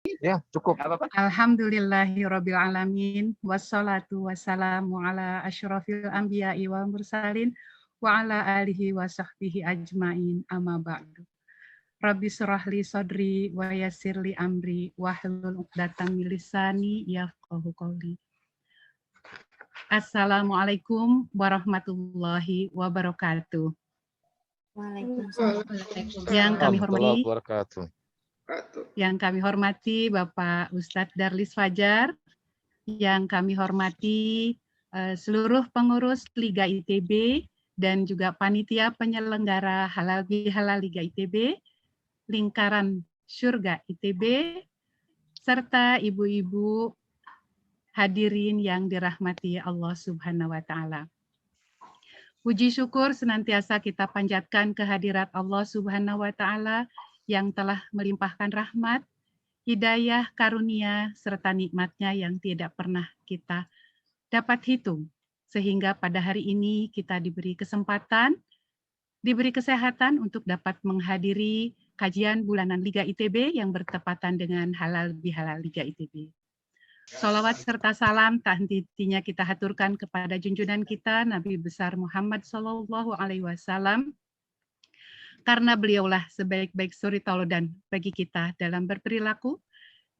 Ya, cukup. Alhamdulillahirabbil alamin wassalatu wassalamu ala asyrofil anbiya'i wal mursalin wa ala alihi wa sahbihi ajmain amma ba'du. Rabbi syrahli sadri wa yassirli amri wahlul 'uqdatam min lisani yafqahu qawli. Assalamualaikum warahmatullahi wabarakatuh. Waalaikumsalam. Yang kami hormati, Bapak Ustadz Darlis Fajar, yang kami hormati seluruh pengurus Liga ITB dan juga panitia penyelenggara Halal Bihalal Liga ITB, Lingkaran Surga ITB, serta ibu-ibu hadirin yang dirahmati Allah Subhanahu wa Ta'ala. Puji syukur senantiasa kita panjatkan kehadirat Allah Subhanahu wa Ta'ala yang telah melimpahkan rahmat, hidayah, karunia, serta nikmatnya yang tidak pernah kita dapat hitung. Sehingga pada hari ini kita diberi kesempatan, diberi kesehatan untuk dapat menghadiri kajian bulanan Liga ITB yang bertepatan dengan Halal Bihalal Liga ITB. Salawat serta salam tak henti-hentinya kita haturkan kepada junjungan kita Nabi besar Muhammad SAW, karena beliaulah sebaik-baik suri tauladan bagi kita dalam berperilaku,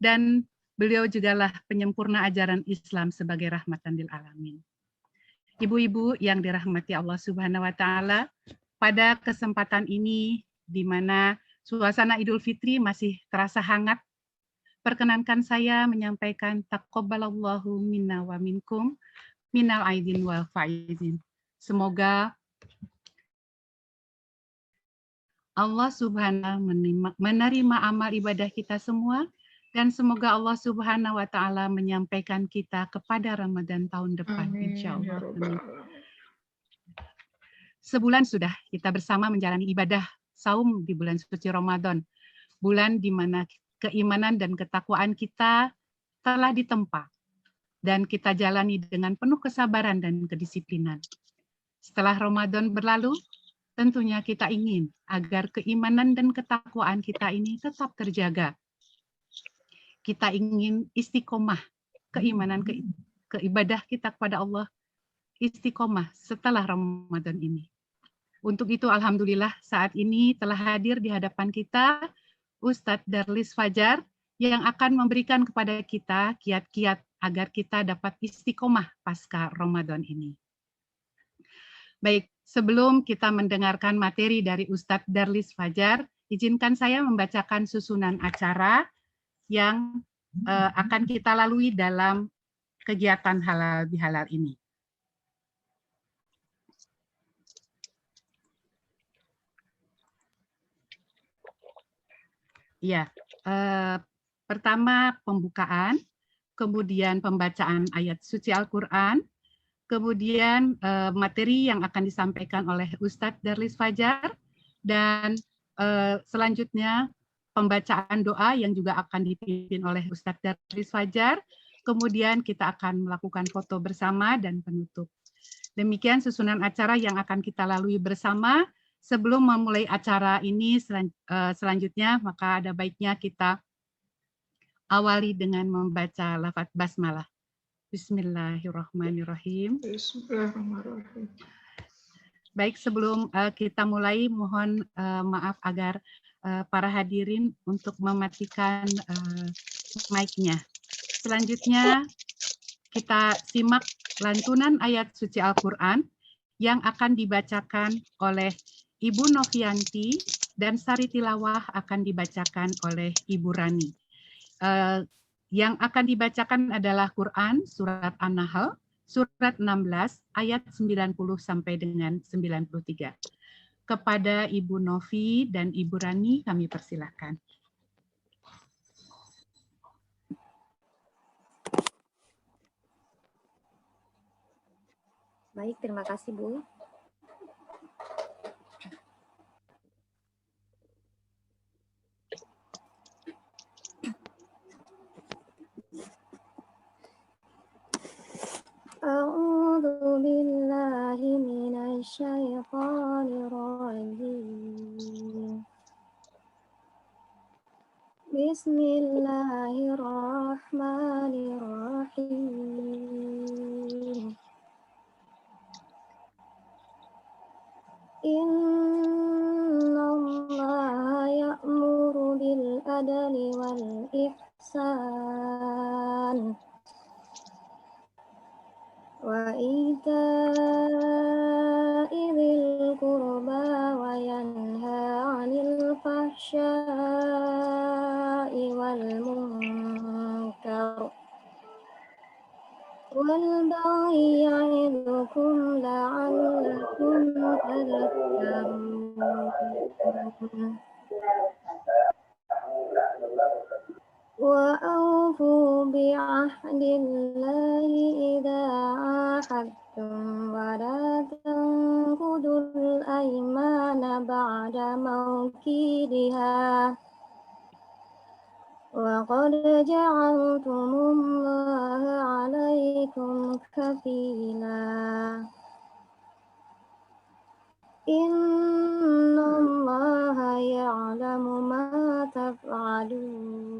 dan beliau jugalah penyempurna ajaran Islam sebagai rahmatan lil alamin. Ibu-ibu yang dirahmati Allah Subhanahu wa Ta'ala, pada kesempatan ini di mana suasana Idul Fitri masih terasa hangat, perkenankan saya menyampaikan taqabbalallahu minna wa minkum minal aidin wal faizin. Semoga Allah Subhanahu menerima amal ibadah kita semua, dan semoga Allah Subhanahu wa Ta'ala menyampaikan kita kepada Ramadan tahun depan, insya Allah. Sebulan sudah kita bersama menjalani ibadah saum di bulan suci Ramadan, bulan di mana keimanan dan ketakwaan kita telah ditempa dan kita jalani dengan penuh kesabaran dan kedisiplinan. Setelah Ramadan berlalu, tentunya kita ingin agar keimanan dan ketakwaan kita ini tetap terjaga. Kita ingin istiqomah, keimanan, keibadah kita kepada Allah istiqomah setelah Ramadan ini. Untuk itu, alhamdulillah saat ini telah hadir di hadapan kita Ustadz Darlis Fajar yang akan memberikan kepada kita kiat-kiat agar kita dapat istiqomah pasca Ramadan ini. Baik, sebelum kita mendengarkan materi dari Ustadz Darlis Fajar, izinkan saya membacakan susunan acara yang akan kita lalui dalam kegiatan halal bihalal ini. Ya, pertama pembukaan, kemudian pembacaan ayat suci Al-Quran, kemudian materi yang akan disampaikan oleh Ustadz Darlis Fajar, dan selanjutnya pembacaan doa yang juga akan dipimpin oleh Ustadz Darlis Fajar, kemudian kita akan melakukan foto bersama dan penutup. Demikian susunan acara yang akan kita lalui bersama. Sebelum memulai acara ini selanjutnya, maka ada baiknya kita awali dengan membaca lafaz basmalah. Bismillahirrahmanirrahim. Bismillahirrahmanirrahim. Baik, sebelum kita mulai, mohon maaf agar para hadirin untuk mematikan mic-nya. Selanjutnya, kita simak lantunan ayat suci Al-Quran yang akan dibacakan oleh Ibu Novianti, dan sari tilawah akan dibacakan oleh Ibu Rani. Yang akan dibacakan adalah Quran surat An-Nahl, surat 16 ayat 90 sampai dengan 93. Kepada Ibu Novi dan Ibu Rani kami persilahkan. Baik, terima kasih Bu. A'udzu billahi minasy syaithanir rajim. Bismillahirrahmanirrahim. Innallaha ya'muru bil adli wal ihsan wa ita'i dzil qurba wa yanha 'anil fahsya'i wal munkar wal baghi ya'idukum la'allakum tadhakkarun. وأوفوا بعهد الله إذا عاهدتم ولا تنقضوا الأيمان بعد موكيدها وقد جعلتم الله عليكم كفيلا Inna Allaha ya'lamu ma taf'alun.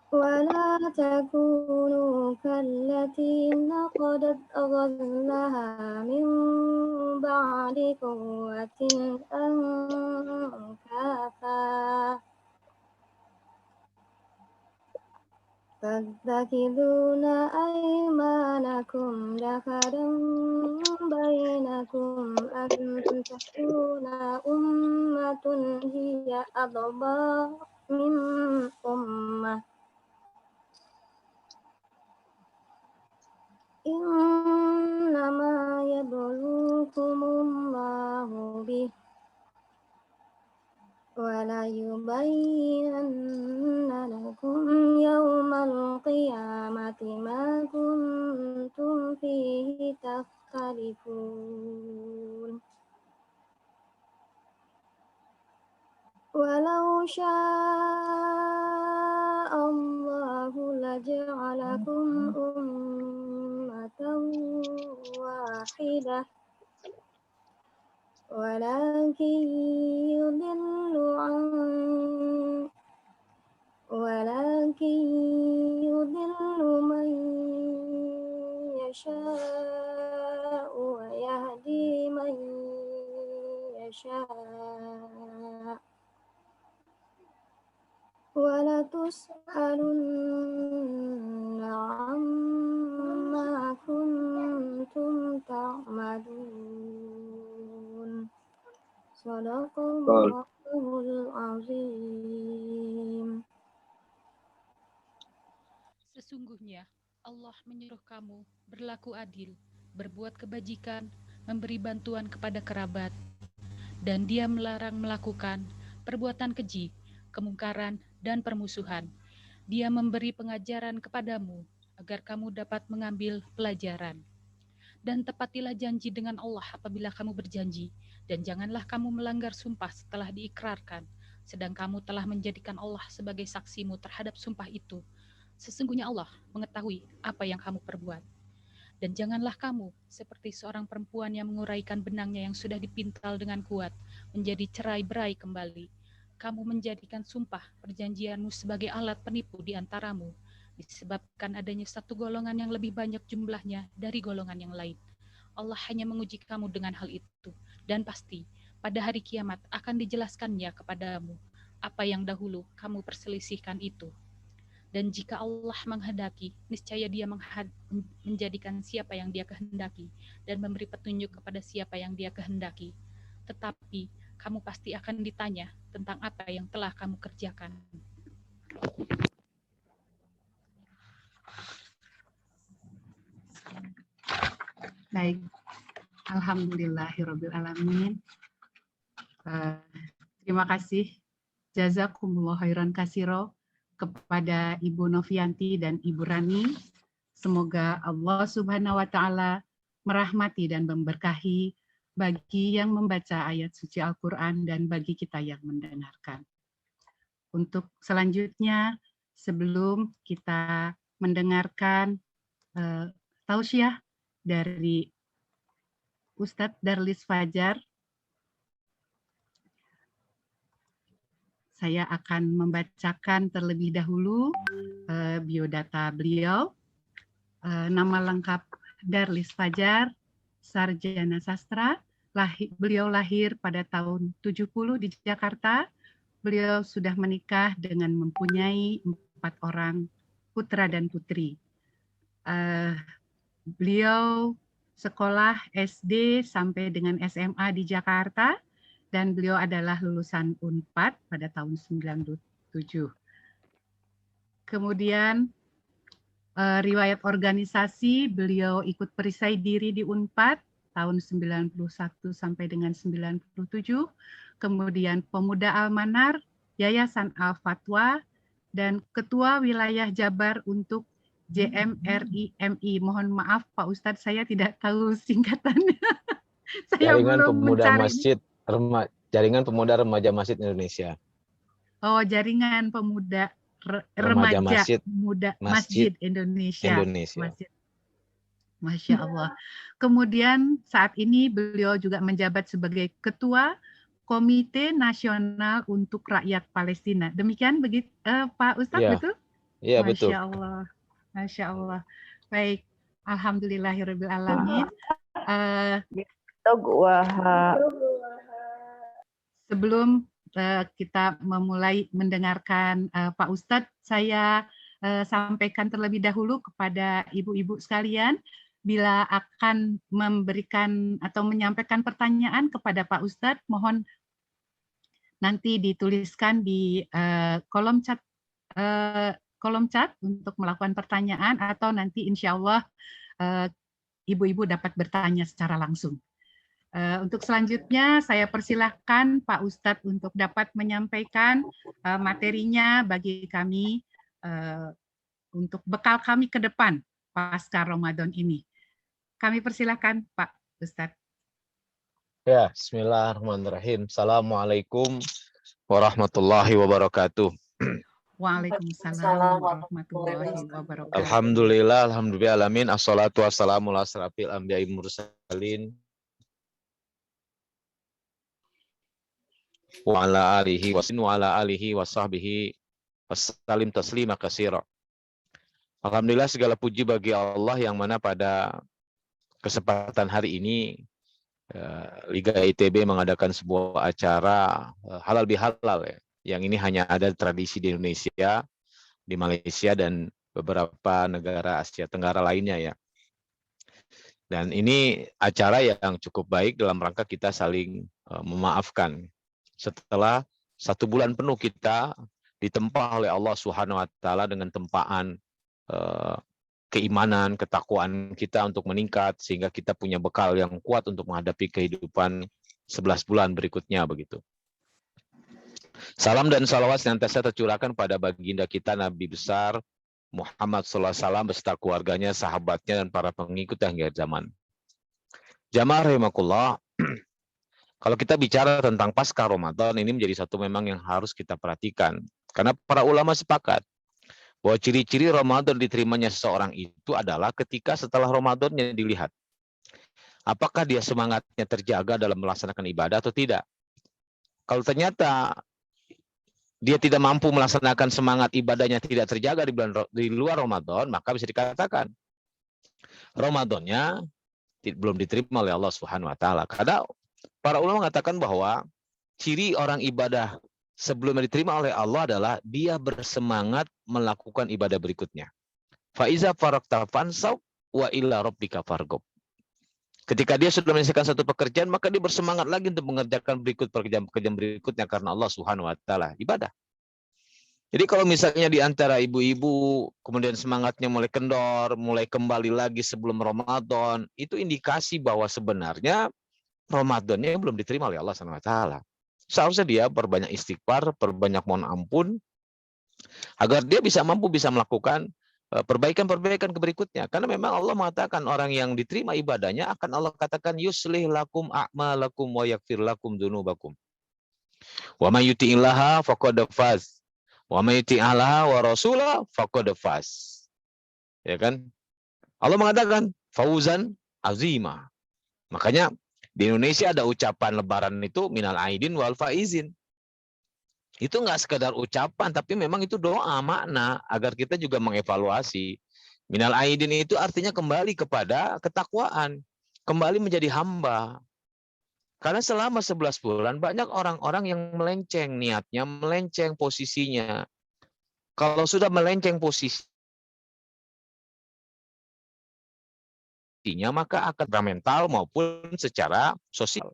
Wa la takunu kallati naqadat ghazlaha min ba'di quwwatin ankafa. تتخذون أيمانكم دخلا بينكم أن تكون أمة هي أربى من أمة إنما يبلوكم الله به وَلَيُبَيِّنَنَّ لَكُمْ يَوْمَ الْقِيَامَةِ مَا كُنْتُمْ فِيهِ تَخْتَلِفُونَ وَلَوْ شَاءَ اللَّهُ لَجَعَلَكُمْ أُمَّةً وَاحِدَةً ولكن يضل من يشاء ويهدي من يشاء ولتسألن عما كنتم تعملون Sadaqallahul azim. Sesungguhnya Allah menyuruh kamu berlaku adil, berbuat kebajikan, memberi bantuan kepada kerabat, dan Dia melarang melakukan perbuatan keji, kemungkaran, dan permusuhan. Dia memberi pengajaran kepadamu agar kamu dapat mengambil pelajaran. Dan tepatilah janji dengan Allah apabila kamu berjanji, dan janganlah kamu melanggar sumpah setelah diikrarkan, sedang kamu telah menjadikan Allah sebagai saksimu terhadap sumpah itu. Sesungguhnya Allah mengetahui apa yang kamu perbuat. Dan janganlah kamu seperti seorang perempuan yang menguraikan benangnya yang sudah dipintal dengan kuat, menjadi cerai-berai kembali. Kamu menjadikan sumpah perjanjianmu sebagai alat penipu di antaramu, disebabkan adanya satu golongan yang lebih banyak jumlahnya dari golongan yang lain. Allah hanya menguji kamu dengan hal itu, dan pasti pada hari kiamat akan dijelaskannya kepadamu apa yang dahulu kamu perselisihkan itu. Dan jika Allah menghendaki, niscaya Dia menjadikan siapa yang Dia kehendaki dan memberi petunjuk kepada siapa yang Dia kehendaki. Tetapi kamu pasti akan ditanya tentang apa yang telah kamu kerjakan. Baik, alhamdulillahirabbil alamin. Terima kasih jazakumullah khairan katsira kepada Ibu Novianti dan Ibu Rani. Semoga Allah Subhanahu wa taala merahmati dan memberkahi bagi yang membaca ayat suci Al-Qur'an dan bagi kita yang mendengarkan. Untuk selanjutnya, sebelum kita mendengarkan tausiah dari Ustadz Darlis Fajar, saya akan membacakan terlebih dahulu biodata beliau. Nama lengkap Darlis Fajar, sarjana sastra. Beliau lahir pada tahun 70 di Jakarta. Beliau sudah menikah dengan mempunyai 4 orang putra dan putri. Beliau sekolah SD sampai dengan SMA di Jakarta dan beliau adalah lulusan Unpad pada tahun 97. Kemudian riwayat organisasi, beliau ikut perisai diri di Unpad tahun 91 sampai dengan 97. Kemudian Pemuda Al-Manar, Yayasan Al-Fatwa, dan Ketua Wilayah Jabar untuk JMRIMI. Mohon maaf Pak Ustadz, saya tidak tahu singkatannya. Saya Jaringan belum Pemuda mencari. Jaringan Pemuda Remaja Masjid Indonesia. Oh, Jaringan Pemuda Remaja Masjid Indonesia. Indonesia. Masya Allah. Kemudian saat ini beliau juga menjabat sebagai Ketua Komite Nasional untuk Rakyat Palestina. Demikian begitu Pak Ustadz, Ya. betul? Iya, Masya betul. Allah. Masya Allah. Baik. Alhamdulillahirabbil alamin. Sebelum kita memulai mendengarkan Pak Ustadz, saya sampaikan terlebih dahulu kepada ibu-ibu sekalian, bila akan memberikan atau menyampaikan pertanyaan kepada Pak Ustadz, mohon nanti dituliskan di kolom chat untuk melakukan pertanyaan, atau nanti insya Allah ibu-ibu dapat bertanya secara langsung. Untuk selanjutnya saya persilahkan Pak Ustadz untuk dapat menyampaikan materinya bagi kami untuk bekal kami ke depan pasca Ramadan ini. Kami persilahkan Pak Ustadz. Ya, bismillahirrahmanirrahim. Assalamualaikum warahmatullahi wabarakatuh. Waalaikumsalam warahmatullahi wabarakatuh. Alhamdulillah, alamin. Assalatu wassalamu ala asrafil anbiya'i mursalin wa ala alihi wa sahbihi wassalim taslima katsira. Alhamdulillah, segala puji bagi Allah yang mana pada kesempatan hari ini Liga ITB mengadakan sebuah acara halal bihalal ya. Yang ini hanya ada tradisi di Indonesia, di Malaysia dan beberapa negara Asia Tenggara lainnya ya. Dan ini acara yang cukup baik dalam rangka kita saling memaafkan. Setelah 1 bulan penuh kita ditempa oleh Allah Subhanahu wa taala dengan tempaan keimanan, ketakwaan kita untuk meningkat sehingga kita punya bekal yang kuat untuk menghadapi kehidupan 11 bulan berikutnya begitu. Salam dan salawat senantiasa tercurahkan pada baginda kita Nabi besar Muhammad SAW beserta keluarganya, sahabatnya dan para pengikut hingga zaman. Jamaah rahimakumullah. Kalau kita bicara tentang pasca Ramadan, ini menjadi satu memang yang harus kita perhatikan. Karena para ulama sepakat bahwa ciri-ciri Ramadan diterimanya seseorang itu adalah ketika setelah Ramadannya dilihat. Apakah dia semangatnya terjaga dalam melaksanakan ibadah atau tidak. Kalau ternyata dia tidak mampu melaksanakan semangat ibadahnya tidak terjaga di luar Ramadan, maka bisa dikatakan Ramadannya belum diterima oleh Allah Subhanahu wa taala. Karena para ulama mengatakan bahwa ciri orang ibadah sebelum diterima oleh Allah adalah dia bersemangat melakukan ibadah berikutnya. Faiza faraqta fansab wa ila rabbika farghab. Ketika dia sudah menyelesaikan satu pekerjaan, maka dia bersemangat lagi untuk mengerjakan pekerjaan berikutnya karena Allah Subhanahu wa taala, ibadah. Jadi kalau misalnya di antara ibu-ibu kemudian semangatnya mulai kendor, mulai kembali lagi sebelum Ramadan, itu indikasi bahwa sebenarnya Ramadannya belum diterima oleh Allah Subhanahu wa taala. Seharusnya dia perbanyak istighfar, perbanyak mohon ampun, agar dia mampu melakukan perbaikan-perbaikan berikutnya. Karena memang Allah mengatakan orang yang diterima ibadahnya akan Allah katakan yuslih lakum a'malakum wa yaghfir lakum dzunubakum. Wa may yuti'illaha faqad faz. Wa may yuti'illaha wa rasulahu faqad faz. Ya kan? Allah mengatakan fauzan azima. Makanya di Indonesia ada ucapan lebaran itu minal aidin wal faizin. Itu nggak sekedar ucapan, tapi memang itu doa makna agar kita juga mengevaluasi. Minal aidin itu artinya kembali kepada ketakwaan, kembali menjadi hamba. Karena selama 11 bulan banyak orang-orang yang melenceng niatnya, melenceng posisinya. Kalau sudah melenceng posisinya, maka akan secara mental maupun secara sosial.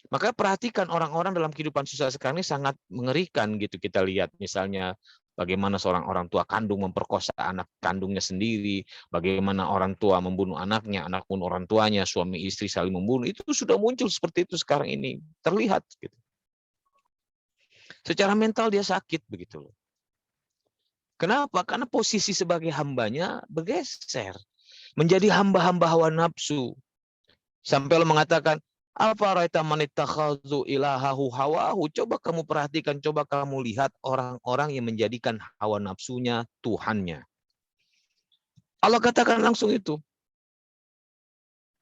Maka perhatikan orang-orang dalam kehidupan sosial sekarang ini sangat mengerikan gitu. Kita lihat misalnya bagaimana seorang orang tua kandung memperkosa anak kandungnya sendiri, bagaimana orang tua membunuh anaknya, anak pun orang tuanya, suami istri saling membunuh. Itu sudah muncul seperti itu sekarang ini, terlihat gitu. Secara mental dia sakit begitu loh. Kenapa? Karena posisi sebagai hambanya bergeser. Menjadi hamba-hamba hawa nafsu. Sampai Allah mengatakan, "Afaraita man ittakhadhu ilahahu hawahu." Coba kamu perhatikan, coba kamu lihat orang-orang yang menjadikan hawa nafsunya Tuhannya. Allah katakan langsung itu.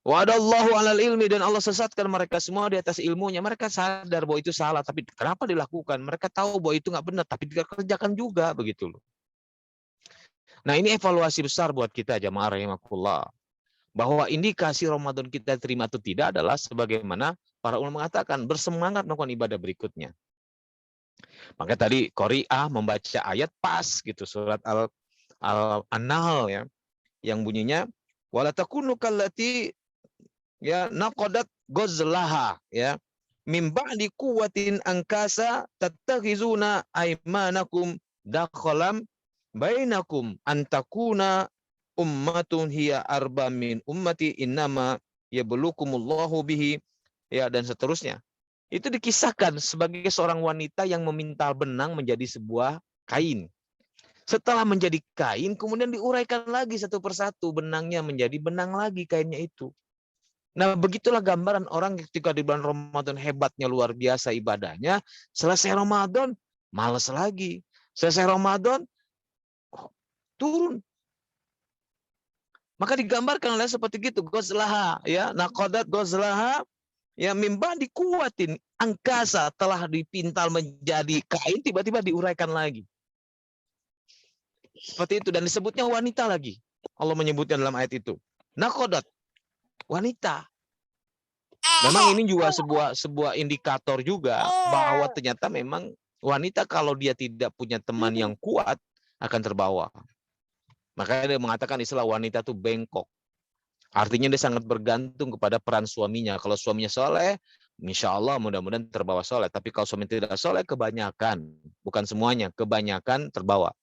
Wa'adallahu 'alal ilmi, dan Allah sesatkan mereka semua di atas ilmunya. Mereka sadar bahwa itu salah, tapi kenapa dilakukan? Mereka tahu bahwa itu nggak benar, tapi dikerjakan juga begitu loh. Nah, ini evaluasi besar buat kita jamaah rahimakumullah. Bahwa indikasi Ramadan kita terima atau tidak adalah sebagaimana para ulama mengatakan, bersemangat melakukan ibadah berikutnya. Maka tadi Qari'ah membaca ayat pas gitu, surat An-Nahl ya, yang bunyinya wala takunu kallati ya naqadat ghazlaha ya mim ba'di quwwatin ankasa tattakhizuna aymanakum dakhalam bainakum antakuna ummatun hiya arba min ummati innama yablukumullahu bihi ya, dan seterusnya. Itu dikisahkan sebagai seorang wanita yang memintal benang menjadi sebuah kain. Setelah menjadi kain, kemudian diuraikan lagi satu persatu benangnya menjadi benang lagi kainnya itu. Nah, begitulah gambaran orang ketika di bulan Ramadan hebatnya luar biasa ibadahnya, selesai Ramadan malas lagi. Selesai Ramadan turun. Maka digambarkan oleh seperti itu, gozlaha ya, naqadat gozlaha ya mimba dikuatin angkasa, telah dipintal menjadi kain tiba-tiba diuraikan lagi. Seperti itu, dan disebutnya wanita lagi. Allah menyebutnya dalam ayat itu. Naqadat, wanita. Memang ini juga sebuah indikator juga bahwa ternyata memang wanita kalau dia tidak punya teman yang kuat akan terbawa. Makanya dia mengatakan istilah wanita itu bengkok. Artinya dia sangat bergantung kepada peran suaminya. Kalau suaminya soleh, insya Allah mudah-mudahan terbawa soleh. Tapi kalau suami tidak soleh, kebanyakan, bukan semuanya, kebanyakan terbawa.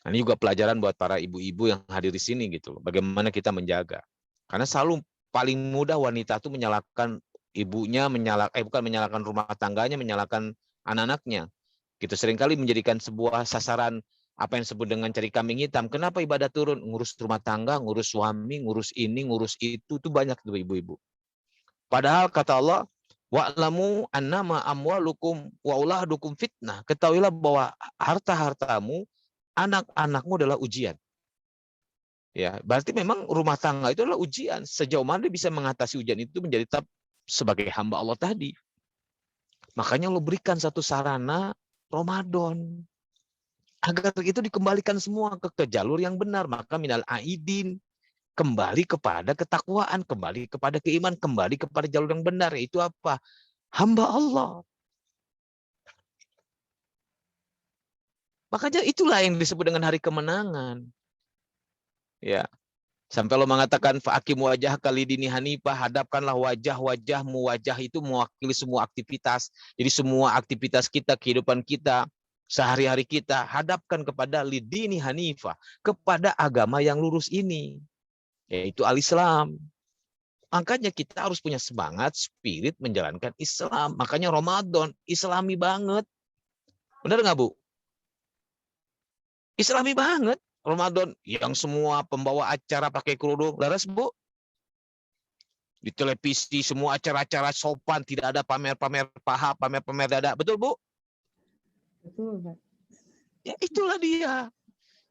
Nah, ini juga pelajaran buat para ibu-ibu yang hadir di sini gitu. Bagaimana kita menjaga. Karena selalu paling mudah wanita itu menyalahkan ibunya, bukan menyalahkan rumah tangganya, menyalahkan anak-anaknya. Gitu, seringkali menjadikan sebuah sasaran apa yang disebut dengan cari kambing hitam. Kenapa ibadah turun? Ngurus rumah tangga, ngurus suami, ngurus ini, ngurus itu banyak tuh ibu-ibu. Padahal kata Allah, wa'lamu annama amwalukum wa auladukum fitnah. Ketahuilah bahwa harta-hartamu, anak-anakmu adalah ujian. Ya, berarti memang rumah tangga itu adalah ujian. Sejauh mana dia bisa mengatasi ujian itu menjadi tetap sebagai hamba Allah tadi. Makanya Allah berikan satu sarana Ramadan. Agar itu dikembalikan semua ke jalur yang benar. Maka minal aidin, kembali kepada ketakwaan, kembali kepada keimanan, kembali kepada jalur yang benar. Yaitu apa? Hamba Allah. Makanya itulah yang disebut dengan hari kemenangan. Ya. Sampai Allah mengatakan fa'akim wajah kali dini hanifah, hadapkanlah wajah-wajahmu. Wajah itu mewakili semua aktivitas. Jadi semua aktivitas kita, kehidupan kita, sehari-hari kita, hadapkan kepada lidini hanifah, kepada agama yang lurus ini, yaitu al-Islam. Makanya kita harus punya semangat, spirit menjalankan Islam. Makanya Ramadan Islami banget. Benar nggak, Bu? Islami banget. Ramadan yang semua pembawa acara pakai kerudung, laras, Bu? Di televisi semua acara-acara sopan, tidak ada pamer-pamer paha, pamer-pamer dada. Betul, Bu? Betul, Pak. Ya itulah dia.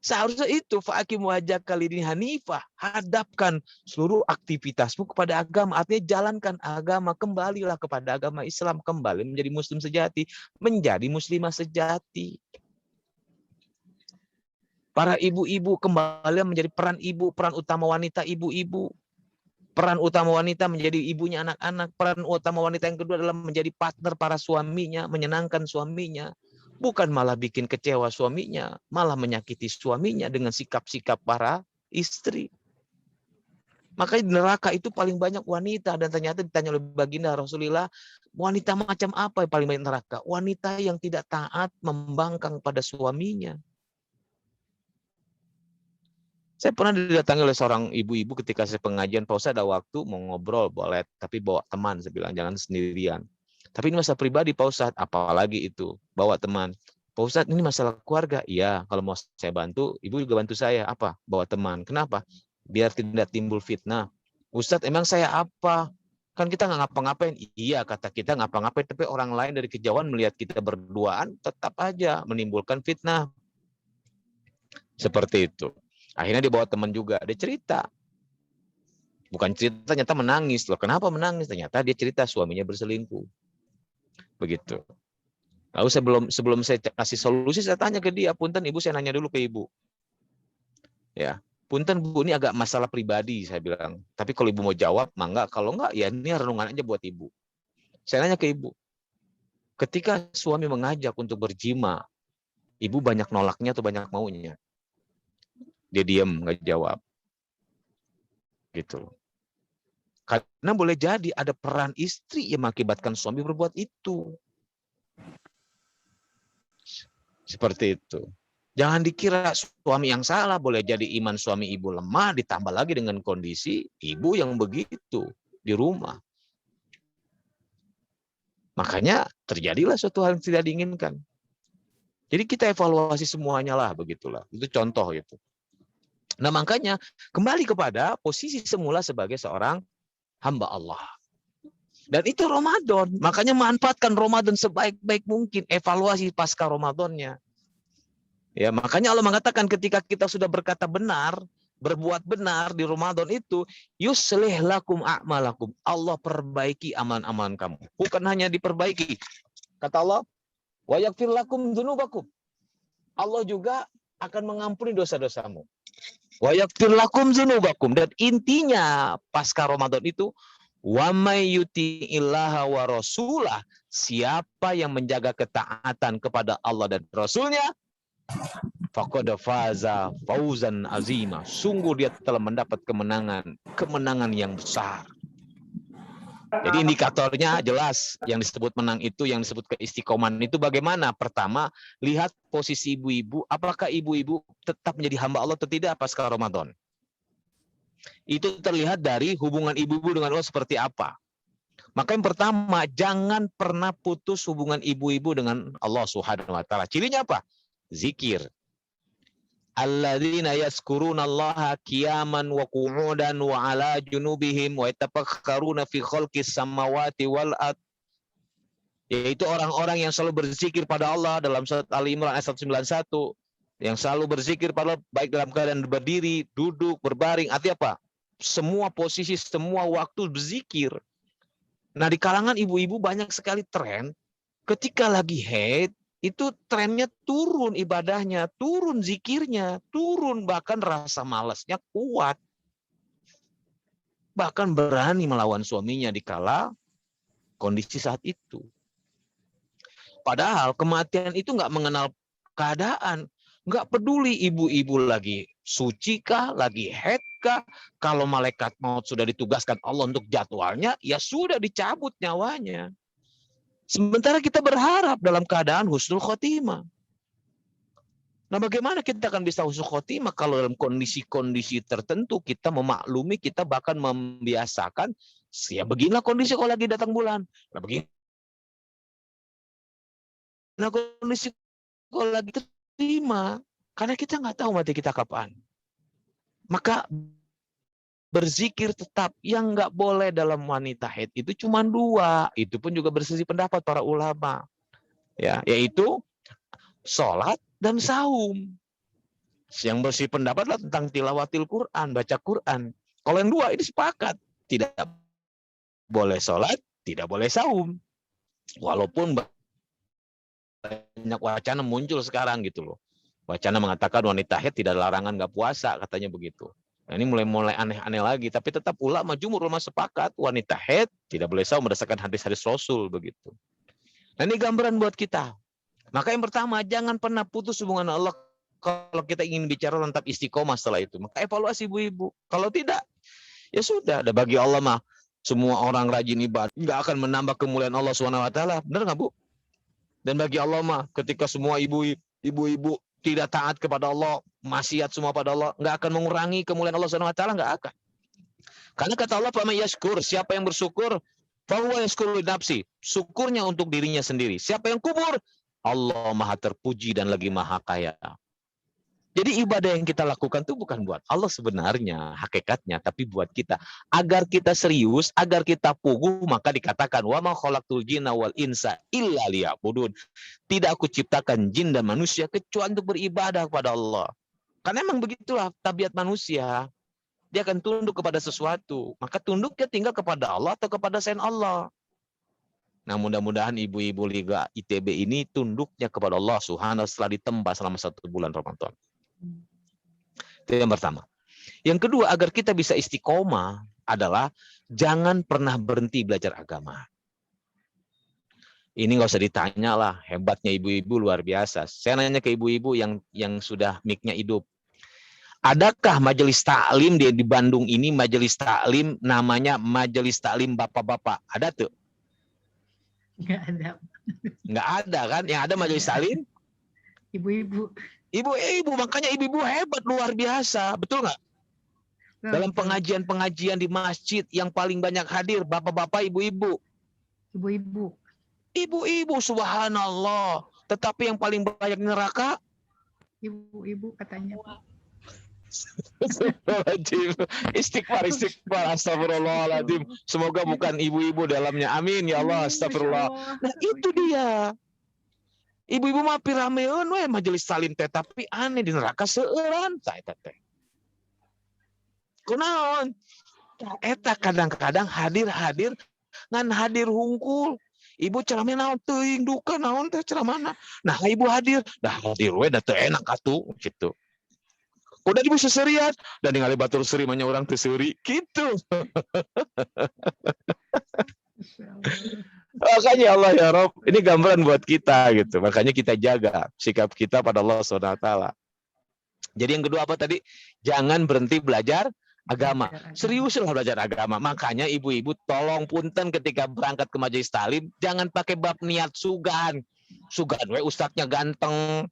Seharusnya itu fa'akim wajhaka lidini hanifah, hadapkan seluruh aktivitasmu kepada agama, artinya jalankan agama, kembalilah kepada agama Islam, kembali menjadi muslim sejati, menjadi muslimah sejati. Para ibu-ibu kembali menjadi peran ibu, peran utama wanita ibu-ibu. Peran utama wanita menjadi ibunya anak-anak, peran utama wanita yang kedua adalah menjadi partner para suaminya, menyenangkan suaminya. Bukan malah bikin kecewa suaminya, malah menyakiti suaminya dengan sikap-sikap para istri. Makanya di neraka itu paling banyak wanita, dan ternyata ditanya oleh baginda Rasulullah, wanita macam apa yang paling banyak neraka? Wanita yang tidak taat, membangkang pada suaminya. Saya pernah didatangi oleh seorang ibu-ibu ketika saya pengajian, Pak Ustadz ada waktu mau ngobrol, boleh, tapi bawa teman, saya bilang jangan sendirian. Tapi ini masalah pribadi Pak Ustadz, apalagi itu, bawa teman. Pak Ustadz ini masalah keluarga, iya kalau mau saya bantu, ibu juga bantu saya, apa? Bawa teman, kenapa? Biar tidak timbul fitnah. Ustadz emang saya apa? Kan kita nggak ngapa-ngapain, iya kata kita ngapa-ngapain, tapi orang lain dari kejauhan melihat kita berduaan, tetap aja menimbulkan fitnah. Seperti itu. Akhirnya dia bawa teman juga, dia cerita. Bukan cerita, ternyata menangis. Loh, kenapa menangis? Ternyata dia cerita suaminya berselingkuh. Begitu. Lalu sebelum saya kasih solusi, saya tanya ke dia, punten ibu, saya nanya dulu ke ibu. Ya, punten bu, ini agak masalah pribadi, saya bilang. Tapi kalau ibu mau jawab, mangga. Kalau enggak, ya ini renungan aja buat ibu. Saya nanya ke ibu, ketika suami mengajak untuk berjima, ibu banyak nolaknya atau banyak maunya? Dia diam, nggak jawab. Gitu. Karena boleh jadi ada peran istri yang mengakibatkan suami berbuat itu. Seperti itu. Jangan dikira suami yang salah, boleh jadi iman suami ibu lemah, ditambah lagi dengan kondisi ibu yang begitu di rumah. Makanya terjadilah suatu hal yang tidak diinginkan. Jadi kita evaluasi semuanya lah, begitulah. Itu contoh itu. Nah makanya kembali kepada posisi semula sebagai seorang hamba Allah. Dan itu Ramadan. Makanya manfaatkan Ramadan sebaik-baik mungkin. Evaluasi pasca Ramadannya. Ya, makanya Allah mengatakan ketika kita sudah berkata benar, berbuat benar di Ramadan itu, yuslih lakum a'malakum. Allah perbaiki amalan-amalan kamu. Bukan hanya diperbaiki. Kata Allah, wa yaghfir lakum dzunubakum. Allah juga akan mengampuni dosa-dosamu. Wa yaghfir lakum dzunubakum. Dan intinya pasca Ramadan itu, wa may yuti'illaha wa rasulah, siapa yang menjaga ketaatan kepada Allah dan Rasulnya, faqad faza fauzan azima, sungguh dia telah mendapat kemenangan yang besar. Jadi indikatornya jelas, yang disebut menang itu, yang disebut keistiqomahan itu bagaimana? Pertama, lihat posisi ibu-ibu, apakah ibu-ibu tetap menjadi hamba Allah atau tidak pasca Ramadan. Itu terlihat dari hubungan ibu-ibu dengan Allah seperti apa. Maka yang pertama, jangan pernah putus hubungan ibu-ibu dengan Allah Subhanahu wa taala. Cirinya apa? Zikir. Alladzina yazkurunallaha qiyaman wa qu'udan wa 'ala junubihim wa yatafakkaruna fi khalqis samawati wal ard. Yaitu orang-orang yang selalu berzikir pada Allah dalam surat Ali Imran ayat 191, yang selalu berzikir pada Allah baik dalam keadaan berdiri, duduk, berbaring. Artinya apa? Semua posisi, semua waktu berzikir. Nah, di kalangan ibu-ibu banyak sekali tren ketika lagi haid itu trennya turun ibadahnya, turun zikirnya, turun, bahkan rasa malasnya kuat. Bahkan berani melawan suaminya di kala kondisi saat itu. Padahal kematian itu nggak mengenal keadaan. Nggak peduli ibu-ibu lagi suci kah, lagi haid kah. Kalau malaikat maut sudah ditugaskan Allah untuk jadwalnya, ya sudah dicabut nyawanya. Sementara kita berharap dalam keadaan husnul khotimah. Nah, bagaimana kita akan bisa husnul khotimah kalau dalam kondisi-kondisi tertentu kita memaklumi, kita bahkan membiasakan, ya beginilah kondisi kalau lagi datang bulan. Nah, begini. Nah, kondisi kalau lagi terima, karena kita nggak tahu mati kita kapan. Maka berzikir tetap, yang nggak boleh dalam wanita haid itu cuma dua. Itu pun juga berselisih pendapat para ulama, ya, yaitu sholat dan saum. Yang bersih pendapat lah tentang tilawatil Quran, baca Quran. Kalau yang dua ini sepakat, tidak boleh sholat, tidak boleh saum. Walaupun banyak wacana muncul sekarang gitu loh. Wacana mengatakan wanita haid tidak ada larangan nggak puasa, katanya begitu. Nah, ini mulai aneh-aneh lagi, tapi tetap ulama sepakat wanita haid tidak boleh saum berdasarkan hadis-hadis Rasul begitu. Nah, ini gambaran buat kita. Maka yang pertama, jangan pernah putus hubungan Allah kalau kita ingin bicara tentang istiqomah setelah itu. Maka evaluasi ibu-ibu. Kalau tidak, ya sudah. Ada bagi Allah mah semua orang rajin ibadah nggak akan menambah kemuliaan Allah SWT. Benar nggak, Bu? Dan bagi Allah mah ketika semua ibu-ibu tidak taat kepada Allah, maksiat semua pada Allah, nggak akan mengurangi kemuliaan Allah SWT, nggak akan. Karena kata Allah, "Faman yashkur", siapa yang bersyukur, fahuwa yashkuru li nafsi, syukurnya untuk dirinya sendiri. Siapa yang kubur, Allah maha terpuji dan lagi maha kaya. Jadi ibadah yang kita lakukan itu bukan buat Allah sebenarnya, hakikatnya, tapi buat kita. Agar kita serius, agar kita puguh, maka dikatakan, "Wa ma khalaqtul jinna wal insa illa liya'budun." Tidak aku ciptakan jin dan manusia kecuali untuk beribadah kepada Allah. Karena memang begitulah tabiat manusia. Dia akan tunduk kepada sesuatu. Maka tunduknya tinggal kepada Allah atau kepada selain Allah. Nah, mudah-mudahan ibu-ibu Liga ITB ini tunduknya kepada Allah Subhanahu setelah ditempa selama 1 bulan Ramadan. Itu yang pertama. Yang kedua, agar kita bisa istiqomah adalah jangan pernah berhenti belajar agama. Ini nggak usah ditanya lah, hebatnya ibu-ibu luar biasa. Saya nanya ke ibu-ibu yang sudah mic-nya hidup. Adakah majelis taklim di Bandung ini, majelis taklim namanya majelis taklim bapak-bapak? Ada tuh? Nggak ada. Nggak ada kan? Yang ada majelis taklim? Ibu-ibu. Ibu-ibu, makanya ibu-ibu hebat luar biasa, betul nggak? Dalam pengajian-pengajian di masjid yang paling banyak hadir bapak-bapak, ibu-ibu. Ibu-ibu. Ibu-ibu, subhanallah. Tetapi yang paling banyak neraka? Ibu-ibu katanya. Istighfar, astagfirullahaladzim. Semoga bukan ibu-ibu dalamnya. Amin ya Allah, astagfirullah. Nah itu dia. Ibu-ibu mah pirameun we majelis salim teh, tapi aneh di neraka seueuran tah eta teh. Kunaon? Eta kadang-kadang hadir ngan hadir hungkul. Ibu ceramah naon teuing duka naon teh ceramahna. Nah, ibu hadir, dah hadir we da teu enak atuh gitu. Udah ibu seserian dan ningali batur seri mah urang teu seuri gitu. Makanya Allah ya Rob, ini gambaran buat kita gitu. Makanya kita jaga sikap kita pada Allah SWT. Jadi yang kedua apa tadi? Jangan berhenti belajar agama. Seriuslah belajar agama. Makanya ibu-ibu tolong punten ketika berangkat ke majelis taklim, jangan pakai bab niat sugan. Sugan we ustadznya ganteng.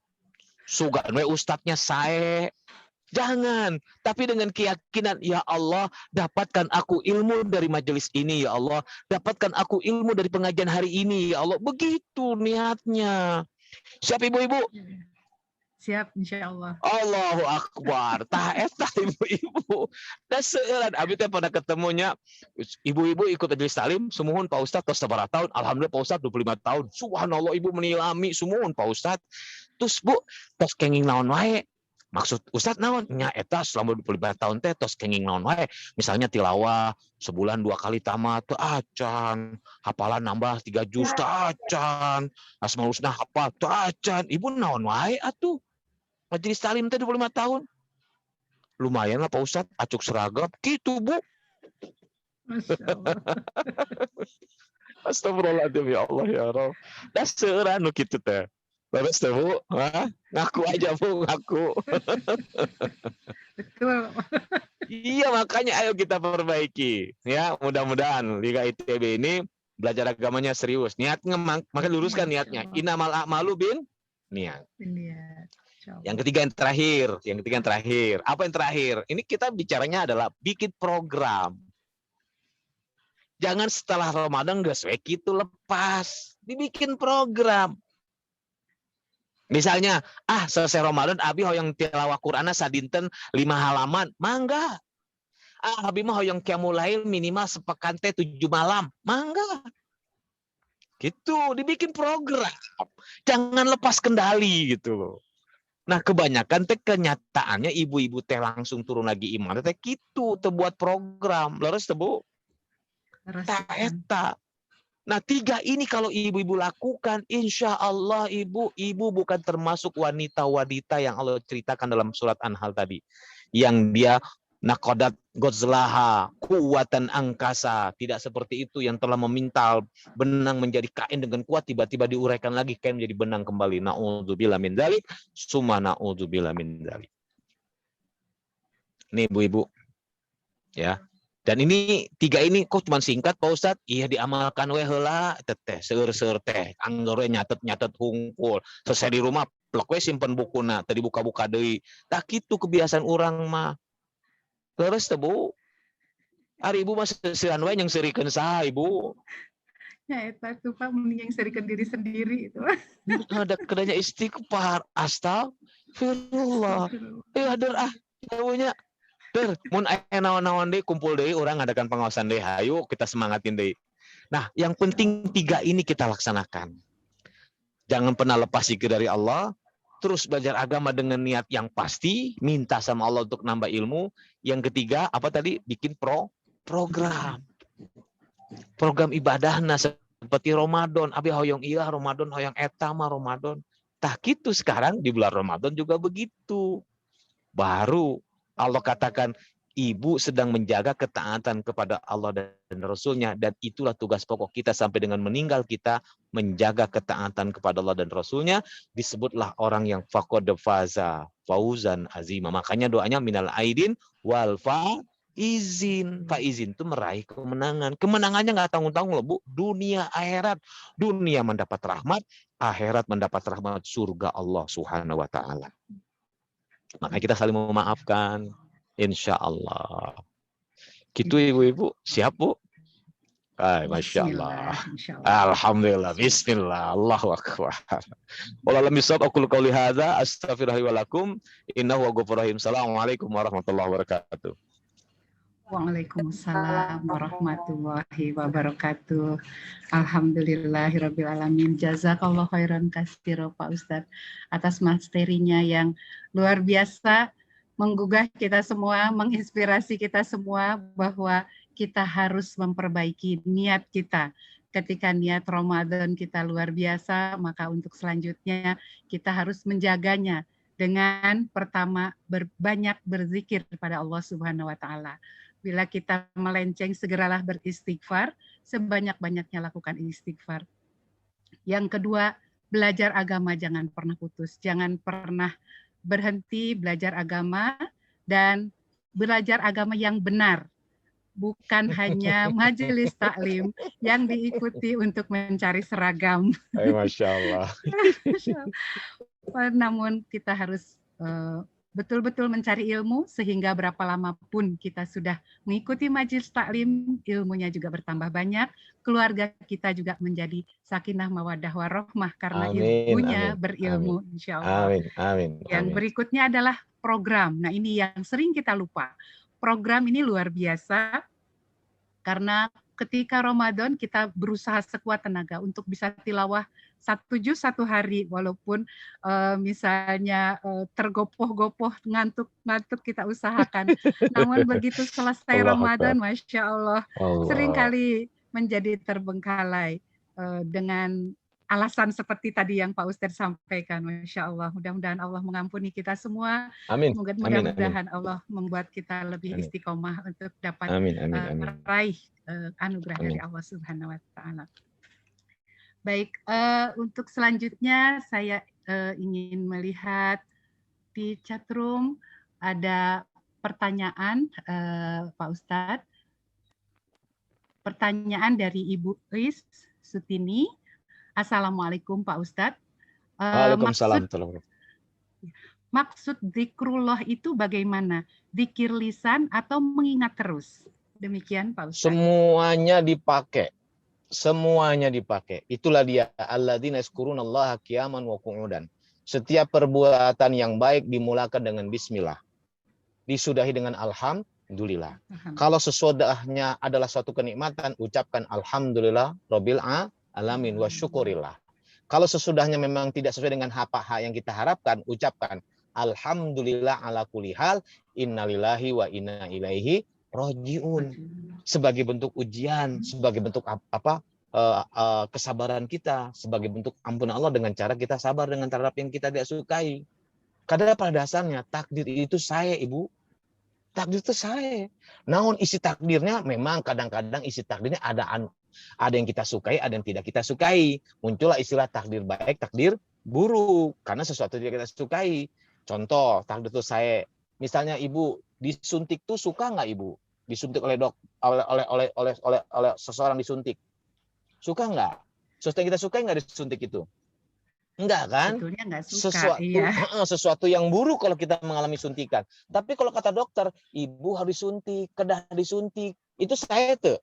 Sugan we ustadznya sae. Jangan, tapi dengan keyakinan, ya Allah, dapatkan aku ilmu dari majelis ini, ya Allah. Dapatkan aku ilmu dari pengajian hari ini, ya Allah. Begitu niatnya. Siap ibu-ibu? Siap, insya Allah. Allahu Akbar. Tah eta ibu-ibu. Da seueuran abi teh pada ketemunya ibu-ibu ikut majelis taklim, sumuhun Pak Ustaz tos sabaraha tahun. Alhamdulillah Pak Ustaz 25 tahun. Subhanallah ibu menilami sumuhun Pak Ustaz. Terus Bu, tos kenging naon wae? Maksud Ustadz naon? Nya eta selama 25 tahun teh tos kenging naon wae. Misalnya tilawah sebulan 2 kali tamat teu acan, hafalan nambah 3 juz teu acan, Asmaul Husna hafal teu acan. Ibu naon wae atuh? Majelis taklim teh 25 tahun. Lumayan lah Pak Ustadz, acuk seragam gitu, Bu. Masya Allah. Astagfirullahaladzim ya Allah ya Rabb. Da seueuran nu kitu teh. Bagus tuh Bu, ngaku aja Bu, ngaku. Betul. Iya makanya ayo kita perbaiki, ya mudah-mudahan Liga ITB ini belajar agamanya serius. Niatnya makanya luruskan niatnya. Innamal a'malu bin niat. Yang ketiga yang terakhir. Apa yang terakhir? Ini kita bicaranya adalah bikin program. Jangan setelah Ramadan geus we kitu lepas, dibikin program. Misalnya, selesai Ramadan, abi hoyong tilawah Qur'ana sadinten 5 halaman, mangga. Abi mah hoyong qiyamul lail minimal sepekan teh 7 malam, mangga. Gitu, dibikin program. Jangan lepas kendali gitu loh. Nah, kebanyakan teh kenyataannya ibu-ibu teh langsung turun lagi iman teh kitu teh buat program. Leres teh Bu? Tak eta. Nah, 3 ini kalau ibu-ibu lakukan, insya Allah ibu bukan termasuk wanita-wanita yang Allah ceritakan dalam surat Anhal tadi. Yang dia nakodat gozlaha, kuatan angkasa. Tidak seperti itu yang telah memintal benang menjadi kain dengan kuat, tiba-tiba diuraikan lagi kain menjadi benang kembali. Na'udzubillah min dzalik, summa na'udzubillah min dzalik. Nih ibu-ibu. Ya. Dan ini 3 ini kok cuma singkat Pak Ustadz? Iya diamalkan we heula teteh seur-seur teh anggar nyatet-nyatet hungkul. Selesai di rumah plek we simpen bukuna tadi buka-buka deui. Tah kitu kebiasaan orang mah. Terus teh Bu. Ari ibu mah seueuran we yang serikeun saha ibu? Ya eta tuh Pak mending yang serikeun diri sendiri itu. Ada kedanya istighfar, astagfirullah. Hadir jauhnya. Mun aya naon-naon deui kumpul deui urang ngadakan pengawasan deui hayu kita semangatin deui. Nah, yang penting 3 ini kita laksanakan. Jangan pernah lepas zikir dari Allah, terus belajar agama dengan niat yang pasti, minta sama Allah untuk nambah ilmu. Yang ketiga, apa tadi? Bikin program. Program ibadahna seperti Ramadan, abi hoyong iya Ramadan, hoyong eta mah Ramadan. Tah kitu sekarang di bulan Ramadan juga begitu. Baru Allah katakan, ibu sedang menjaga ketaatan kepada Allah dan Rasulnya, dan itulah tugas pokok kita sampai dengan meninggal kita, menjaga ketaatan kepada Allah dan Rasulnya, disebutlah orang yang faqad faza, fauzan azima. Makanya doanya minal aidin wal faizin. Faizin itu meraih kemenangan. Kemenangannya nggak tanggung-tanggung loh Bu, dunia akhirat. Dunia mendapat rahmat, akhirat mendapat rahmat surga Allah Subhanahu wa taala. Maka kita saling memaafkan, insya Allah. Gitu ibu-ibu, siap Bu? Masya Allah. Alhamdulillah, Bismillah, Allahu Akbar. Wallahualam bishawab, aqulu qouli hadza, astaghfirullahi wa lakum, innahu ghafurur rahim. Assalamualaikum warahmatullahi wabarakatuh. Waalaikumsalam warahmatullahi wabarakatuh. Alhamdulillahirabbil alamin. Jazakallahu khairan katsira Pak Ustadz atas materinya yang luar biasa, menggugah kita semua, menginspirasi kita semua bahwa kita harus memperbaiki niat kita. Ketika niat Ramadan kita luar biasa, maka untuk selanjutnya kita harus menjaganya dengan pertama banyak berzikir kepada Allah Subhanahu wa taala. Bila kita melenceng, segeralah beristighfar, sebanyak-banyaknya lakukan istighfar. Yang kedua, belajar agama jangan pernah putus, jangan pernah berhenti belajar agama, dan belajar agama yang benar. Bukan hanya majelis taklim yang diikuti untuk mencari seragam. Masya Allah. Namun kita harus betul-betul mencari ilmu, sehingga berapa lama pun kita sudah mengikuti majelis taklim, ilmunya juga bertambah banyak, keluarga kita juga menjadi sakinah mawaddah warahmah karena ilmunya berilmu, insya Allah. Amin. Yang berikutnya adalah program. Nah, ini yang sering kita lupa. Program ini luar biasa karena ketika Ramadan kita berusaha sekuat tenaga untuk bisa tilawah 1 juz 1 hari, walaupun misalnya tergopoh-gopoh, ngantuk kita usahakan. Namun begitu selesai Ramadan, Masya Allah, seringkali menjadi terbengkalai dengan alasan seperti tadi yang Pak Ustadz sampaikan. Masya Allah, mudah-mudahan Allah mengampuni kita semua. Amin. Mudah-mudahan Allah membuat kita lebih istiqomah untuk dapat meraih anugerah dari Allah Subhanahu wa taala. Baik, untuk selanjutnya saya ingin melihat di chatroom ada pertanyaan Pak Ustadz. Pertanyaan dari Ibu Ris Sutini. Assalamualaikum Pak Ustadz. Waalaikumsalam. Maksud zikrullah itu bagaimana? Zikir lisan atau mengingat terus? Demikian Pak Ustadz. Semuanya dipakai. Itulah dia alladzina yazkurunallaha qiyaman wa qu'udan. Setiap perbuatan yang baik dimulakan dengan bismillah. Disudahi dengan alhamdulillah. Kalau sesudahnya adalah suatu kenikmatan, ucapkan alhamdulillah rabbil alamin wa syukurillah. Kalau sesudahnya memang tidak sesuai dengan apa yang kita harapkan, ucapkan alhamdulillah ala kulli hal, innalillahi wa inna ilaihi rojiun. Sebagai bentuk ujian, sebagai bentuk kesabaran kita, sebagai bentuk ampunan Allah dengan cara kita sabar dengan terhadap yang kita tidak sukai. Karena pada dasarnya takdir itu saya, Ibu. Takdir itu saya. Namun isi takdirnya memang kadang-kadang isi takdirnya ada yang kita sukai, ada yang tidak kita sukai. Muncullah istilah takdir baik, takdir buruk. Karena sesuatu yang kita sukai. Contoh, takdir itu saya. Misalnya Ibu disuntik tuh suka nggak Ibu? Disuntik oleh oleh seseorang disuntik. Suka nggak? Sesuatu yang kita sukai nggak disuntik itu? Enggak kan? Sebetulnya nggak suka, Sesuatu yang buruk kalau kita mengalami suntikan. Tapi kalau kata dokter, Ibu harus disuntik, kedah disuntik. Itu saya tuh.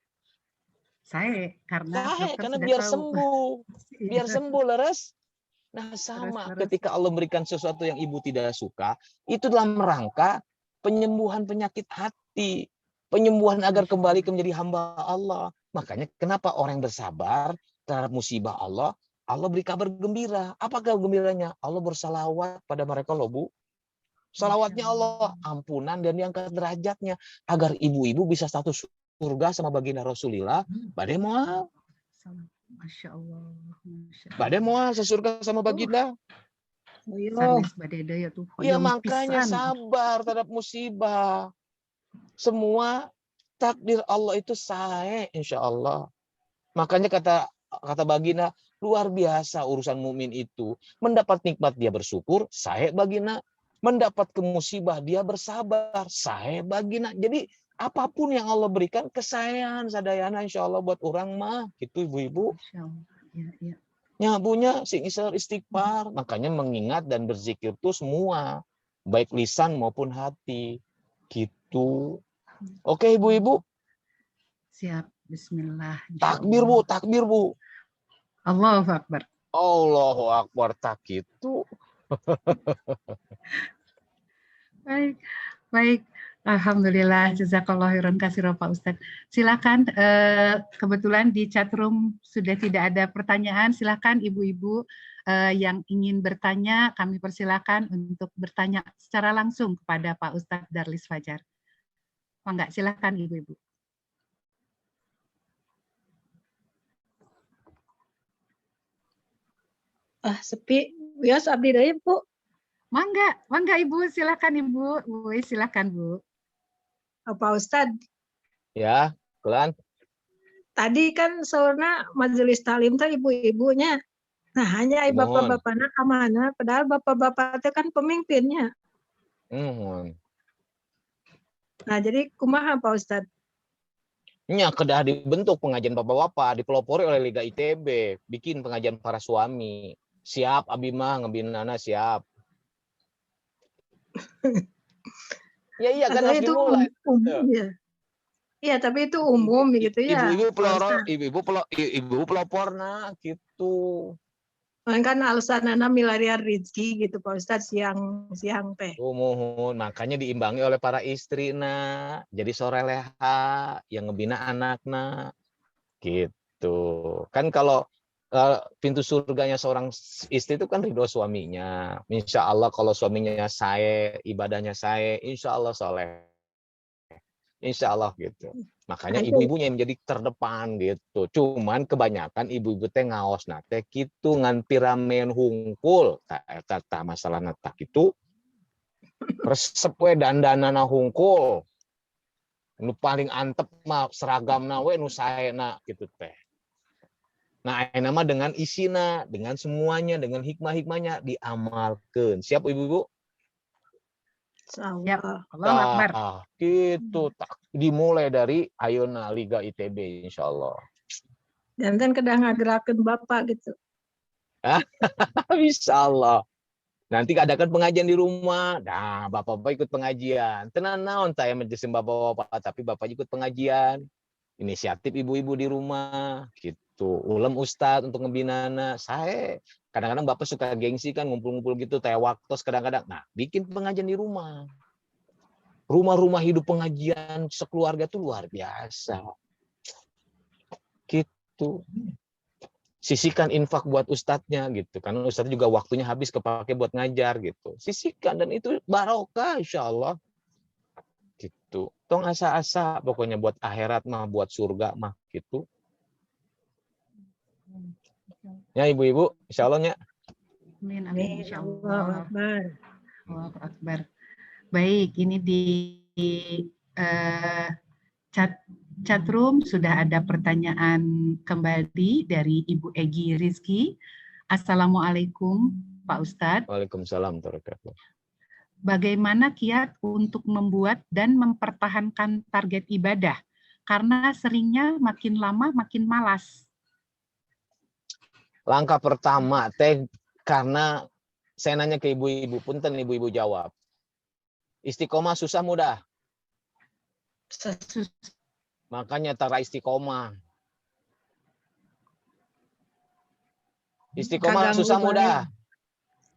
Karena biar tahu. Sembuh. Biar sembuh, leres. Nah, sama ketika Allah memberikan sesuatu yang Ibu tidak suka, itu dalam rangka penyembuhan penyakit hati. Penyembuhan agar kembali menjadi hamba Allah. Makanya kenapa orang yang bersabar terhadap musibah Allah beri kabar gembira. Apa kabar gembiranya? Allah bersalawat pada mereka loh, Bu. Salawatnya Allah, ampunan dan diangkat derajatnya. Agar ibu-ibu bisa status surga sama baginda Rasulullah. Badai moal. Masya Allah. Badai moal sesurga sama baginda. Ya makanya sabar terhadap musibah. Semua takdir Allah itu saya, insya Allah. Makanya kata baginda, luar biasa urusan mukmin itu. Mendapat nikmat dia bersyukur, saya baginda. Mendapat kemusibah dia bersabar, saya baginda. Jadi apapun yang Allah berikan, kesayangan sadayana insya Allah buat orang mah. Gitu ibu-ibu. Ya, punya istighfar. Makanya mengingat dan berzikir itu semua. Baik lisan maupun hati. Gitu. Oke ibu-ibu. Siap. Bismillah. Takbir Bu, takbir Bu. Allahu Akbar. Allahu Akbar, tak itu. Baik. Alhamdulillah, jazakallahu khairan katsira Pak Ustadz. Silakan, kebetulan di chat room sudah tidak ada pertanyaan. Silakan ibu-ibu yang ingin bertanya, kami persilakan untuk bertanya secara langsung kepada Pak Ustadz Darlis Fajar. Enggak, silakan ibu-ibu. Sepi. Bias abdi deui, Bu. Mangga Ibu, silakan Ibu. Silakan Bu. Pak Ustadz. Ya, Kulan. Tadi kan saurna majelis talim teh ibu-ibunya. Nah, hanya bapak-bapaknya kemana? Padahal bapak-bapak itu kan pemimpinnya. Nah, jadi kumaha Pak Ustadz? Nya kedah dibentuk pengajian bapak-bapak, dipelopori oleh Liga ITB, bikin pengajian para suami. Siap, Abi mah ngebinana siap. Iya kan harus dimulai. Iya, tapi itu umum gitu ya. Ibu peloporna gitu. Kan alasanana milarian rezeki gitu Pak Ustadz siang teh. Mohon, makanya diimbangi oleh para istri jadi soreleha yang ngebina anakna gitu. Kan kalau pintu surganya seorang istri itu kan ridho suaminya. Insya Allah kalau suaminya saya, ibadahnya saya, insya Allah soleh. Insya Allah gitu. Makanya ibu-ibunya yang menjadi terdepan gitu. Cuman kebanyakan ibu-ibu teh ngaos nate gitu ngan piramen hungkul. Kata masalah natak itu resep we dandanana hungkul. Nu paling antep mah seragamna we nu saena gitu teh. Nah, nama dengan isina, dengan semuanya, dengan hikmah-hikmahnya diamalkan. Siap ibu-ibu? Siap. Allahu Akbar. Gitu. Dimulai dari ayeuna Liga ITB insya Allah. Dan kan kadang ngagerakeun bapak gitu. Insya Allah. Nanti adakan pengajian di rumah. Nah, bapak-bapak ikut pengajian. Tenan naon saya menjesim bapak-bapak, tapi bapak ikut pengajian. Inisiatif ibu-ibu di rumah gitu. Ulem ustadz untuk ngebinana. Saya kadang-kadang bapak suka gengsi kan ngumpul-ngumpul gitu teh waktu kadang-kadang. Nah, bikin pengajian di rumah. Rumah-rumah hidup pengajian sekeluarga tuh luar biasa. Gitu. Sisihkan infak buat ustadznya gitu, karena ustadznya juga waktunya habis kepake buat ngajar gitu. Sisihkan dan itu barokah insya Allah gitu. Tong asa-asa pokoknya buat akhirat mah, buat surga mah gitu. Ya ibu-ibu, insya Allah nya. Amin, amin, Amin. insya Allahu Allah. Akbar. Allahu Akbar. Baik, ini di chat room sudah ada pertanyaan kembali dari Ibu Egi Rizky. Assalamualaikum Pak Ustadz. Waalaikumsalam warahmatullahi wabarakatuh. Bagaimana kiat untuk membuat dan mempertahankan target ibadah? Karena seringnya makin lama makin malas. Langkah pertama karena saya nanya ke ibu-ibu, punten ibu-ibu jawab. Istiqomah susah mudah? Makanya tara istiqomah. Istiqomah Kaganggu susah mudah?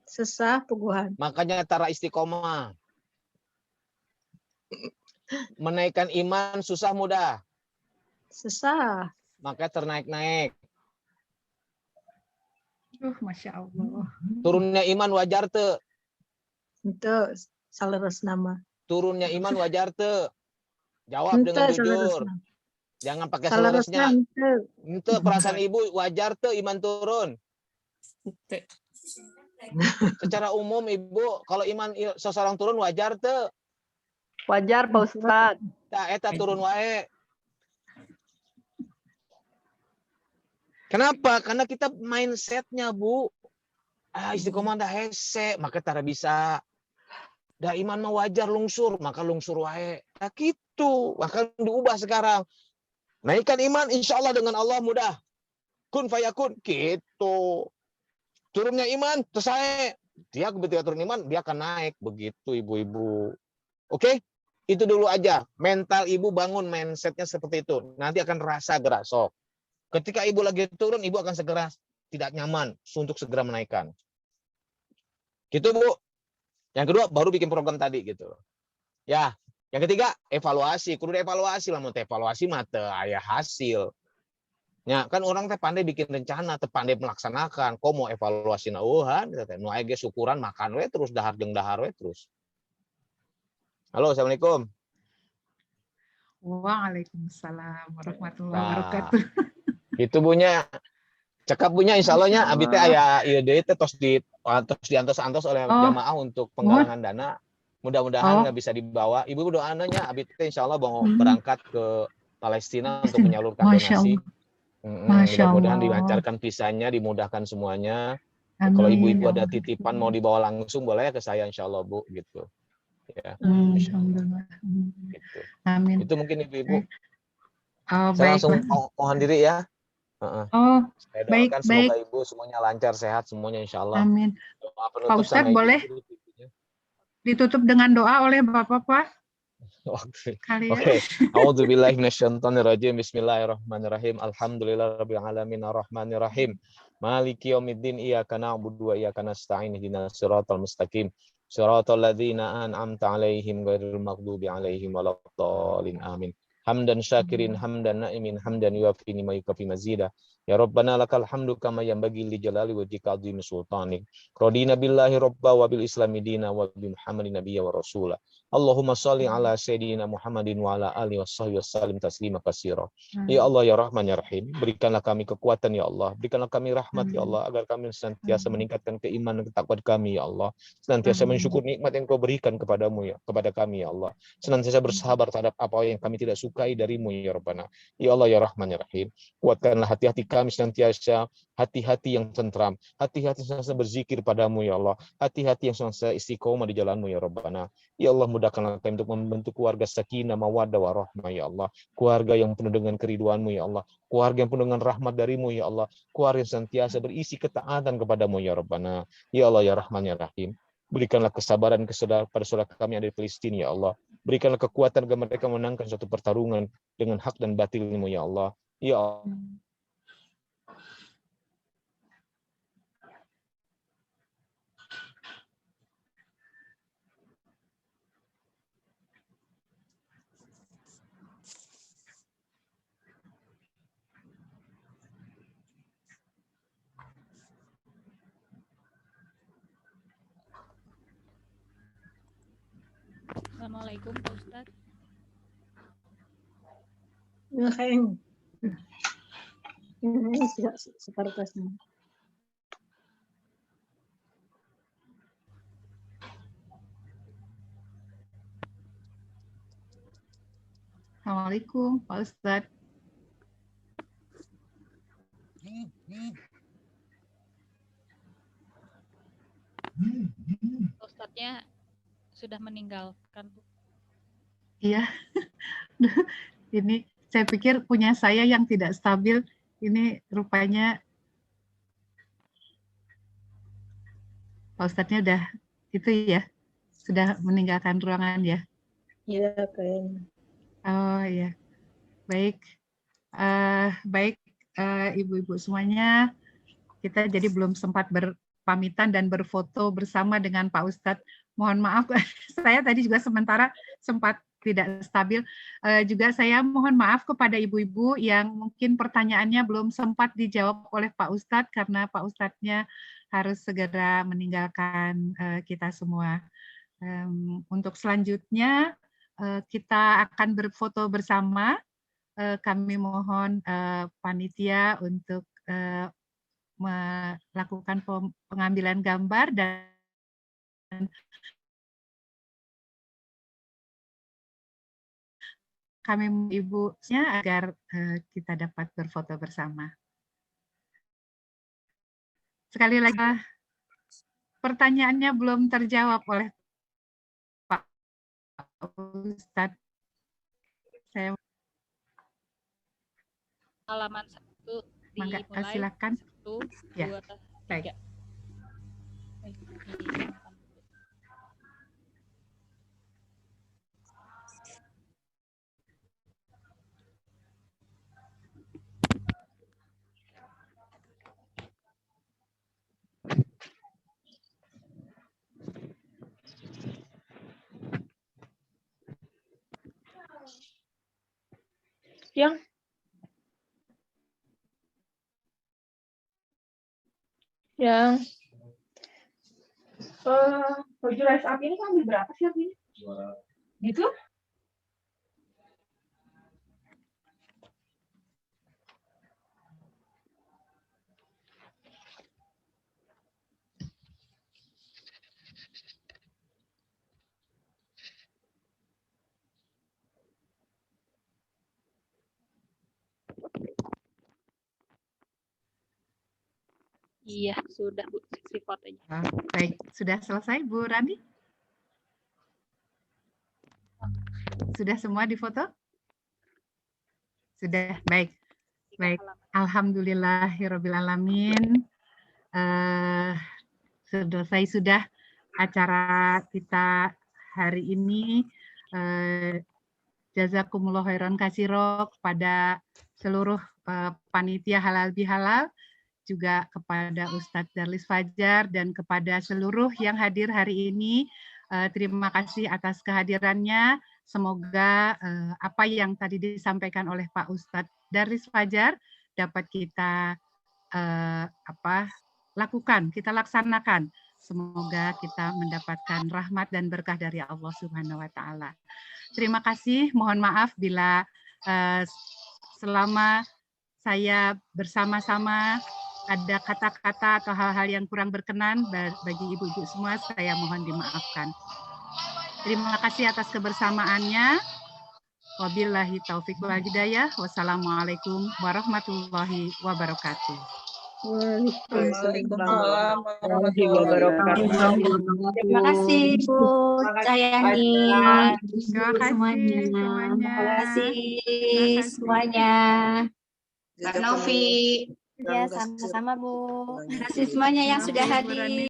Susah puguhan. Makanya tara istiqomah. Menaikkan iman susah mudah? Susah. Makanya ternaik-naik. Masya Allah. Turunnya iman wajar tuh. Itu saleres nama. Turunnya iman wajar tuh. Jawab dengan jujur. Jangan pakai saleresnya. Itu perasaan ibu wajar tuh iman turun. Secara umum ibu, kalau iman seseorang turun wajar tuh. Wajar Pak Ustadz. Nah, eta turun wae. Kenapa? Karena kita mindsetnya Bu. Istiqomah dah hese, maka tara bisa. Dah iman mah wajar lungsur, maka lungsur wae. Nah gitu, maka diubah sekarang. Naikkan iman, insya Allah dengan Allah mudah. Kun fayakun, gitu. Turunnya iman, selesai. Dia ketika turun iman, dia akan naik. Begitu ibu-ibu. Oke? Itu dulu aja. Mental ibu bangun mindsetnya seperti itu. Nanti akan rasa gerak sok. Ketika ibu lagi turun, ibu akan segera tidak nyaman untuk segera menaikkan. Gitu Bu. Yang kedua, baru bikin program tadi gitu. Ya, yang ketiga, evaluasi. Kudu evaluasi lah, mau evaluasi mah teu aya hasil. Ya, kan orang teh pandai bikin rencana, teu pandai melaksanakan. Kok mau evaluasi nauhan, nu aya ge syukuran makan we terus dahar jeung dahar we terus. Halo, Assalamualaikum. Waalaikumsalam warahmatullahi wabarakatuh. Itu bunya. Cekap punya insya Allahnya abi teh aya ieu deui teh tos diantos-antos oleh jamaah untuk penggalangan dana. Mudah-mudahan nggak bisa dibawa. Ibu doanya abi teh insya Allah mau berangkat ke Palestina untuk menyalurkan donasi. Mudah-mudahan dilancarkan visanya, dimudahkan semuanya. Kalau ibu-ibu ada titipan mau dibawa langsung boleh ke saya insya Allah Bu gitu. Ya. Alhamdulillah. Gitu. Amin. Itu mungkin ibu-ibu. Baiklah. Saya langsung mohon diri ya. Saya doakan semoga ibu semuanya lancar, sehat semuanya insya Allah. Amin. Pak Ustadz boleh ditutup dengan doa oleh Bapak. Oke. A'udzubillahi minasyaitonirrajim. Bismillahirrahmanirrahim. Alhamdulillahirabbil alamin arrahmanirrahim. Maliki yaumiddin. Iyyaka na'budu wa iyyaka nasta'in. Ihdinas siratal mustaqim. Siratal ladzina an'amta 'alaihim ghairil maghdubi 'alaihim waladdallin. Amin. Hamdan syakirin, hamdan na'imin, hamdan yuafi ma yukafi mazida. Ya Rabbana lakal hamdu kama yanbaghi li jalali wajhika 'azimi sultanik. Radina billahi rabba wa bil islami dina wa bi Muhammadin nabiyya wa rasula. Allahumma shalli ala sayyidina Muhammadin wa ala alihi washabbihi wasallim taslima katsira. Ya Allah ya Rahman ya Rahim, berikanlah kami kekuatan ya Allah, berikanlah kami rahmat ya Allah agar kami senantiasa meningkatkan keimanan dan ketakwaan kami ya Allah. Senantiasa mensyukur nikmat yang Kau berikan kepadamu ya, kepada kami ya Allah. Senantiasa bersabar terhadap apa yang kami tidak sukai darimu ya Rabbana. Ya Allah ya Rahman ya Rahim, kuatkanlah hati-hati kami senantiasa hati-hati yang tentram, hati-hati yang senantiasa berzikir padamu ya Allah, hati-hati yang senantiasa istiqomah di jalanmu ya Rabbana. Ya Allah mudahkanlah kami untuk membentuk keluarga sakinah mawaddah warahmah ya Allah, keluarga yang penuh dengan keriduanmu ya Allah, keluarga yang penuh dengan rahmat darimu ya Allah, keluarga yang senantiasa berisi ketaatan kepadamu ya Rabbana. Ya Allah ya Rahman ya Rahim, berikanlah kesabaran pada saudara kami yang ada di Palestina ya Allah, berikanlah kekuatan agar mereka menangkan suatu pertarungan dengan hak dan batilmu ya Allah. Ya Allah. Assalamualaikum Pak Ustadz. Ngeheng. Ini sekarang. Assalamualaikum Pak Ustadz. Ustadznya sudah meninggalkan, Bu. Iya, ini saya pikir punya saya yang tidak stabil, ini rupanya Pak Ustadznya udah itu ya, sudah meninggalkan ruangan ya. Iya, kayaknya. Oh iya, baik. Baik, ibu-ibu semuanya, kita jadi belum sempat berpamitan dan berfoto bersama dengan Pak Ustadz. Mohon maaf, saya tadi juga sementara sempat tidak stabil. Juga saya mohon maaf kepada ibu-ibu yang mungkin pertanyaannya belum sempat dijawab oleh Pak Ustadz karena Pak Ustadznya harus segera meninggalkan kita semua. Untuk selanjutnya kita akan berfoto bersama. Kami mohon panitia untuk melakukan pengambilan gambar dan kami ibunya agar kita dapat berfoto bersama. Sekali lagi, pertanyaannya belum terjawab oleh Pak Ustadz. Saya Halaman 1 dimulai. Silakan. 1, 2, Ya, 3. baik. Yang baju rise up ini kan berapa sih harganya? Gitu? Iya, sudah Bu, sisi fotonya. Baik, sudah selesai Bu Rani? Sudah semua difoto? Sudah, baik. Baik, alhamdulillahirrabbilalamin. Selesai sudah acara kita hari ini. Jazakumullah khairan katsiro kepada seluruh panitia halal bihalal, juga kepada Ustadz Darlis Fajar dan kepada seluruh yang hadir hari ini. Terima kasih atas kehadirannya. Semoga apa yang tadi disampaikan oleh Pak Ustadz Darlis Fajar dapat kita lakukan, kita laksanakan. Semoga kita mendapatkan rahmat dan berkah dari Allah Subhanahu wa Ta'ala. Terima kasih. Mohon maaf bila selama saya bersama-sama ada kata-kata atau hal-hal yang kurang berkenan bagi ibu-ibu semua, saya mohon dimaafkan. Terima kasih atas kebersamaannya. Wabillahi taufiq wal hidayah. Wassalamualaikum warahmatullahi wabarakatuh. Waalaikumsalam warahmatullahi wabarakatuh. Terima kasih Bu Cayani. Terima kasih semuanya. Terima kasih semuanya. Kak Novi. Ya, sama-sama Bu. Terima kasih semuanya yang sudah hadir.